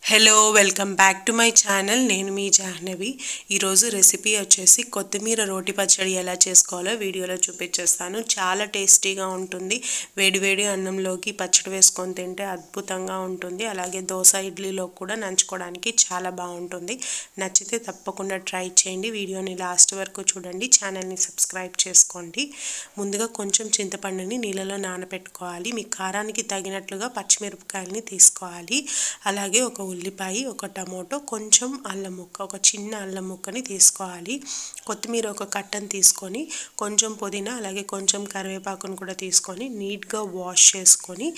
Hello welcome back to my channel. నేను మీ జాహ్నవి. ఈరోజు recipe వచ్చేసి కొత్తిమీర రోటి పచ్చడి ఎలా చేసుకోవాలో వీడియోలో చూపించేస్తాను. చాలా టేస్టీగా ఉంటుంది. వేడివేడి అన్నంలోకి పచ్చడి వేసుకొని తింటే అద్భుతంగా ఉంటుంది. అలాగే దోశ ఇడ్లీలో కూడా నంచుకోవడానికి చాలా బాగుంటుంది. నచ్చితే తప్పకుండా ట్రై చేయండి. వీడియోని లాస్ట్ వరకు చూడండి. ఛానల్ని సబ్స్క్రైబ్ చేసుకోండి. ముందుగా కొంచెం చింతపండుని నీళ్ళలో నానబెట్టుకోవాలి. మీ కారానికి తగినట్లుగా పచ్చిమిరపకాయలని తీసుకోవాలి. అలాగే ఒక ఉల్లిపాయ, ఒక టమోటో, కొంచెం అల్లం ముక్క, ఒక చిన్న అల్లం ముక్కని తీసుకోవాలి. కొత్తిమీర ఒక కట్టను తీసుకొని కొంచెం పుదీనా అలాగే కొంచెం కరివేపాకును కూడా తీసుకొని నీట్గా వాష్ చేసుకొని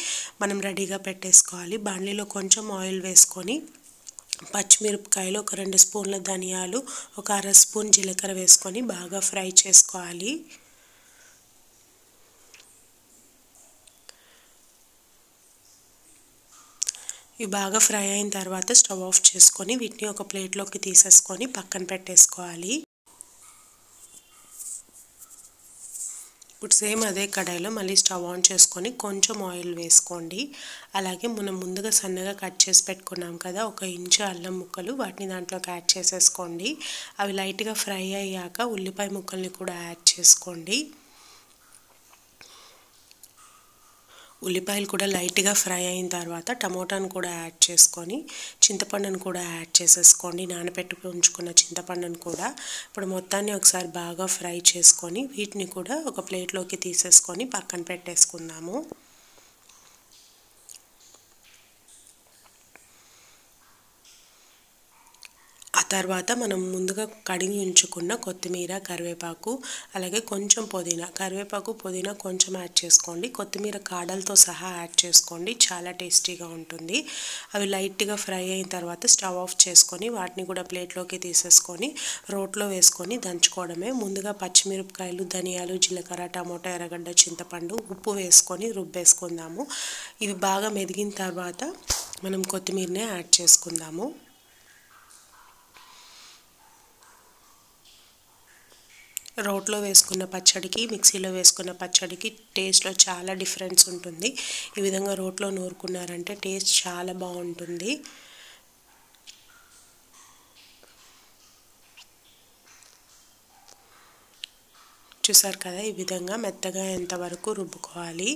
మనం రెడీగా పెట్టేసుకోవాలి. బాండ్లీలో కొంచెం ఆయిల్ వేసుకొని పచ్చిమిరపకాయలు, ఒక 2 స్పూన్ల ధనియాలు, ఒక అర స్పూన్ జీలకర్ర వేసుకొని బాగా ఫ్రై చేసుకోవాలి. ఇవి బాగా ఫ్రై అయిన తర్వాత స్టవ్ ఆఫ్ చేసుకొని వీటిని ఒక ప్లేట్లోకి తీసేసుకొని పక్కన పెట్టేసుకోవాలి. ఇప్పుడు సేమ్ అదే కడాయిలో మళ్ళీ స్టవ్ ఆన్ చేసుకొని కొంచెం ఆయిల్ వేసుకోండి. అలాగే మనం ముందుగా సన్నగా కట్ చేసి పెట్టుకున్నాం కదా, 1 ఇంచు అల్లం ముక్కలు, వాటిని దాంట్లోకి యాడ్ చేసేసుకోండి. అవి లైట్గా ఫ్రై అయ్యాక ఉల్లిపాయ ముక్కల్ని కూడా యాడ్ చేసుకోండి. ఉల్లిపాయలు కూడా లైట్గా ఫ్రై అయిన తర్వాత టమోటాను కూడా యాడ్ చేసుకొని చింతపండును కూడా యాడ్ చేసేసుకోండి. నానబెట్టుకు ఉంచుకున్న చింతపండును కూడా ఇప్పుడు మొత్తాన్ని ఒకసారి బాగా ఫ్రై చేసుకొని వీటిని కూడా ఒక ప్లేట్లోకి తీసేసుకొని పక్కన పెట్టేసుకుందాము. ఆ తర్వాత మనం ముందుగా కడిగి ఉంచుకున్న కొత్తిమీర, కరివేపాకు, అలాగే కొంచెం పుదీనా, కరివేపాకు పుదీనా కొంచెం యాడ్ చేసుకోండి. కొత్తిమీర కాడలతో సహా యాడ్ చేసుకోండి, చాలా టేస్టీగా ఉంటుంది. అవి లైట్గా ఫ్రై అయిన తర్వాత స్టవ్ ఆఫ్ చేసుకొని వాటిని కూడా ప్లేట్లోకి తీసేసుకొని రోట్లో వేసుకొని దంచుకోవడమే. ముందుగా పచ్చిమిరపకాయలు, ధనియాలు, జీలకర్ర, టమోటా, ఎర్రగడ్డ, చింతపండు, ఉప్పు వేసుకొని రుబ్బేసుకుందాము. ఇవి బాగా మెదిగిన తర్వాత మనం కొత్తిమీరనే యాడ్ చేసుకుందాము. రోట్లో వేసుకున్న పచ్చడికి, మిక్సీలో వేసుకున్న పచ్చడికి టేస్ట్లో చాలా డిఫరెన్స్ ఉంటుంది. ఈ విధంగా రోట్లో నూరుకున్నారంటే టేస్ట్ చాలా బాగుంటుంది. చూసారు కదా, ఈ విధంగా మెత్తగా ఎంతవరకు రుబ్బుకోవాలి.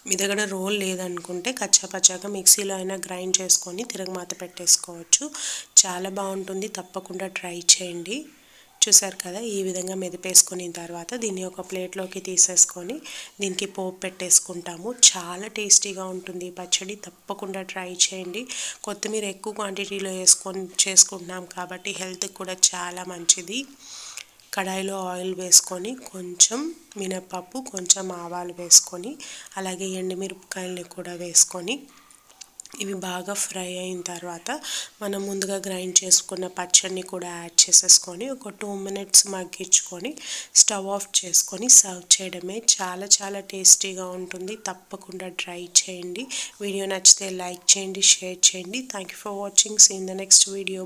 మీ దగ్గర రోల్ లేదనుకుంటే కచ్చాపచ్చాగా మిక్సీలో అయినా గ్రైండ్ చేసుకొని తిరగమాత పెట్టేసుకోవచ్చు. చాలా బాగుంటుంది, తప్పకుండా ట్రై చేయండి. చూసారు కదా, ఈ విధంగా మెదిపేసుకున్న తర్వాత దీన్ని ఒక ప్లేట్లోకి తీసేసుకొని దీనికి పోపు పెట్టేసుకుంటాము. చాలా టేస్టీగా ఉంటుంది ఈ పచ్చడి, తప్పకుండా ట్రై చేయండి. కొత్తిమీర ఎక్కువ క్వాంటిటీలో చేసుకుంటున్నాం కాబట్టి హెల్త్కి కూడా చాలా మంచిది. కడాయిలో ఆయిల్ వేసుకొని కొంచెం మినపప్పు, కొంచెం ఆవాలు వేసుకొని అలాగే ఎండుమిరపకాయలని కూడా వేసుకొని ఇవి బాగా ఫ్రై అయిన తర్వాత మనం ముందుగా గ్రైండ్ చేసుకున్న పచ్చడిని కూడా యాడ్ చేసేసుకొని ఒక 2 మినిట్స్ మగ్గించుకొని స్టవ్ ఆఫ్ చేసుకొని సర్వ్ చేయడమే. చాలా చాలా టేస్టీగా ఉంటుంది, తప్పకుండా ట్రై చేయండి. వీడియో నచ్చితే లైక్ చేయండి, షేర్ చేయండి. Thank you for watching. See in the next video.